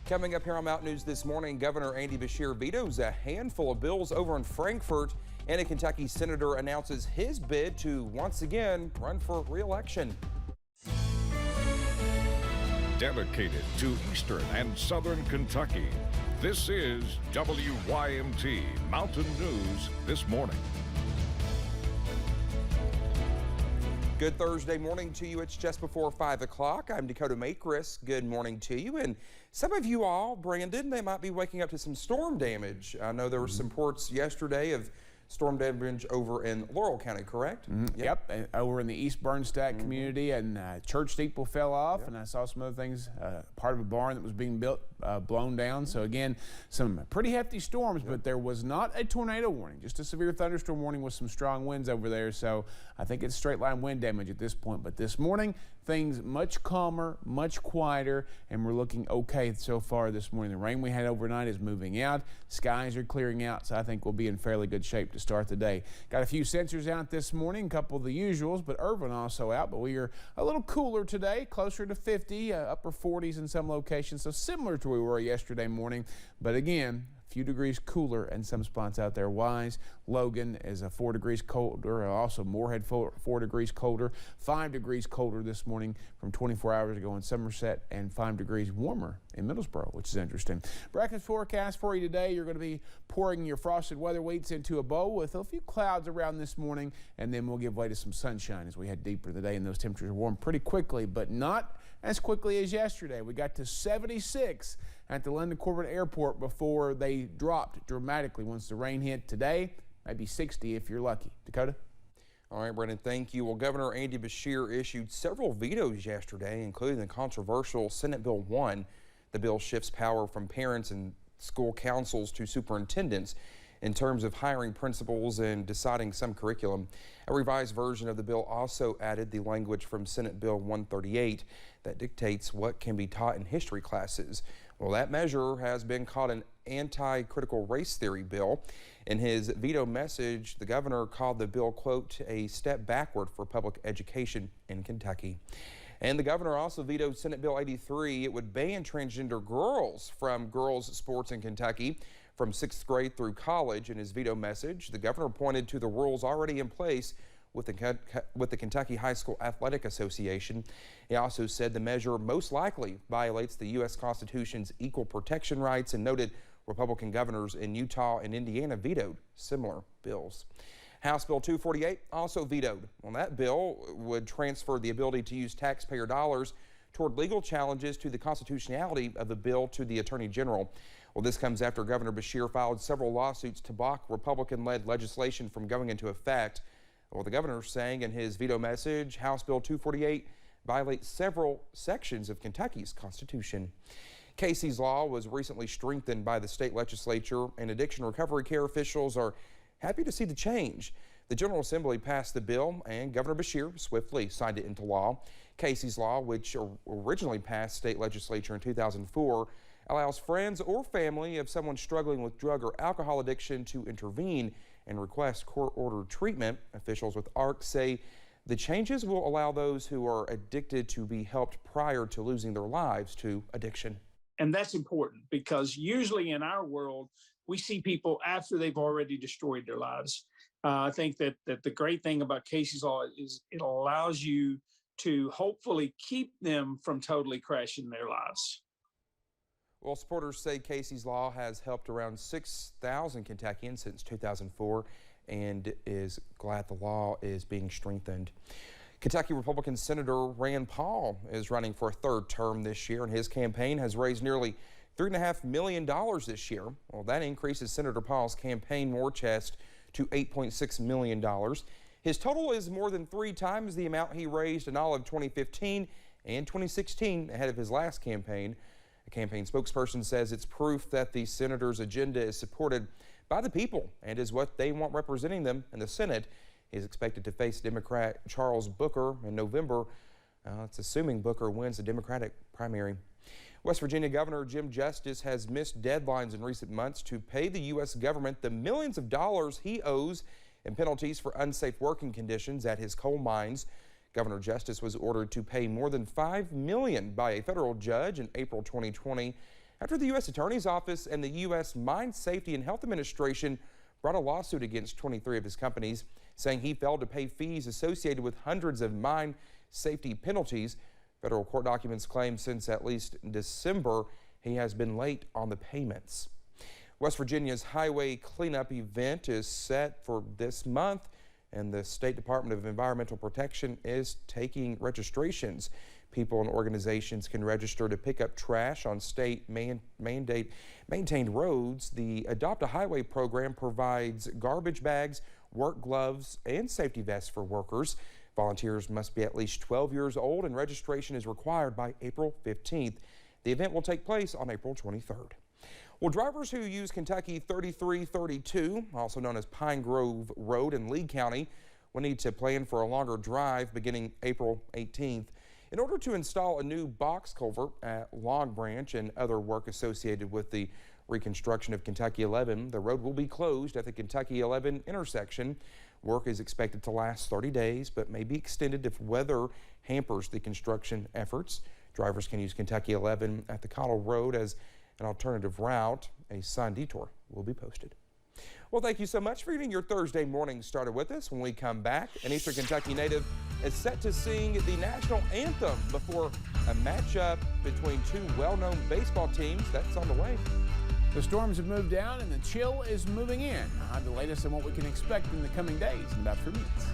Coming up here on Mountain News this morning, Governor Andy Beshear vetoes a handful of bills over in Frankfort, and a Kentucky senator announces his bid to once again run for re-election. Dedicated to Eastern and Southern Kentucky, this is WYMT Mountain News This Morning. Good Thursday morning to you. It's just before 5 o'clock. I'm Dakota Makris. Good morning to you. And some of you all, Brandon, they might be waking up to some storm damage. I know there were some reports yesterday of storm damage over in Laurel County, correct? Yep. And over in the East Bernstadt community, and church steeple fell off, and I saw some other things, part of a barn that was being built blown down. So again, some pretty hefty storms, but there was not a tornado warning, just a severe thunderstorm warning with some strong winds over there. So I think it's straight line wind damage at this point. But this morning, things much calmer, much quieter, and we're looking okay so far this morning. The rain we had overnight is moving out. Skies are clearing out, so I think we'll be in fairly good shape to start the day. Got a few sensors out this morning, a couple of the usuals, but Irvin also out. But we are a little cooler today, closer to 50, upper 40s in some locations, so similar to where we were yesterday morning. But again, few degrees cooler in some spots out there. Wise, Logan is 4 degrees colder. Also Moorhead 4 degrees colder. 5 degrees colder this morning from 24 hours ago in Somerset, and 5 degrees warmer in Middlesboro, which is interesting. Breakfast forecast for you today. You're going to be pouring your frosted weather wheats into a bowl with a few clouds around this morning, and then we'll give way to some sunshine as we head deeper in the day, and those temperatures warm pretty quickly, but not as quickly as yesterday. We got to 76 at the London Corbett Airport before they dropped dramatically once the rain hit. Today, maybe 60 if you're lucky. Dakota? All right, Brandon, thank you. Well, Governor Andy Beshear issued several vetoes yesterday, including the controversial Senate Bill 1. The bill shifts power from parents and school councils to superintendents in terms of hiring principals and deciding some curriculum. A revised version of the bill also added the language from Senate Bill 138 that dictates what can be taught in history classes. Well, that measure has been called an anti-critical race theory bill. In his veto message, the governor called the bill, quote, a step backward for public education in Kentucky. And the governor also vetoed Senate Bill 83. It would ban transgender girls from girls' sports in Kentucky from 6th grade through college. In his veto message, the governor pointed to the rules already in place with the Kentucky High School Athletic Association. He also said the measure most likely violates the U.S. Constitution's equal protection rights, and noted Republican governors in Utah and Indiana vetoed similar bills. House Bill 248 also vetoed. Well, that bill would transfer the ability to use taxpayer dollars toward legal challenges to the constitutionality of the bill to the Attorney General. Well, this comes after Governor Beshear filed several lawsuits to block Republican-led legislation from going into effect. Well, the governor saying in his veto message, House Bill 248 violates several sections of Kentucky's Constitution. Casey's Law was recently strengthened by the state legislature, and addiction recovery care officials are happy to see the change. The General Assembly passed the bill, and Governor Beshear swiftly signed it into law. Casey's Law, which originally passed state legislature in 2004, allows friends or family of someone struggling with drug or alcohol addiction to intervene and request court-ordered treatment. Officials with ARC say the changes will allow those who are addicted to be helped prior to losing their lives to addiction. And that's important because usually in our world, we see people after they've already destroyed their lives. I think that the great thing about Casey's Law is it allows you to hopefully keep them from totally crashing their lives. Well, supporters say Casey's Law has helped around 6,000 Kentuckians since 2004 and is glad the law is being strengthened. Kentucky Republican Senator Rand Paul is running for a third term this year, and his campaign has raised nearly $3.5 million this year. Well, that increases Senator Paul's campaign war chest to $8.6 million. His total is more than 3 times the amount he raised in all of 2015 and 2016 ahead of his last campaign. A campaign spokesperson says it's proof that the senator's agenda is supported by the people and is what they want representing them in the Senate. He is expected to face Democrat Charles Booker in November. It's assuming Booker wins the Democratic primary. West Virginia Governor Jim Justice has missed deadlines in recent months to pay the U.S. government the millions of dollars he owes in penalties for unsafe working conditions at his coal mines. Governor Justice was ordered to pay more than $5 million by a federal judge in April 2020 after the U.S. Attorney's Office and the U.S. Mine Safety and Health Administration brought a lawsuit against 23 of his companies, saying he failed to pay fees associated with hundreds of mine safety penalties. Federal court documents claim since at least December he has been late on the payments. West Virginia's highway cleanup event is set for this month, and the State Department of Environmental Protection is taking registrations. People and organizations can register to pick up trash on state maintained roads. The Adopt a Highway program provides garbage bags, work gloves, and safety vests for workers. Volunteers must be at least 12 years old, and registration is required by April 15th. The event will take place on April 23rd. Well, drivers who use Kentucky 3332, also known as Pine Grove Road in Lee County, will need to plan for a longer drive beginning April 18th. In order to install a new box culvert at Log Branch and other work associated with the reconstruction of Kentucky 11, the road will be closed at the Kentucky 11 intersection. Work is expected to last 30 days, but may be extended if weather hampers the construction efforts. Drivers can use Kentucky 11 at the Cottle Road as an alternative route. A signed detour will be posted. Well, thank you so much for getting your Thursday morning started with us. When we come back, an Eastern Kentucky native is set to sing the national anthem before a matchup between two well-known baseball teams. That's on the way. The storms have moved down and the chill is moving in. I'll have the latest on what we can expect in the coming days in about 3 minutes.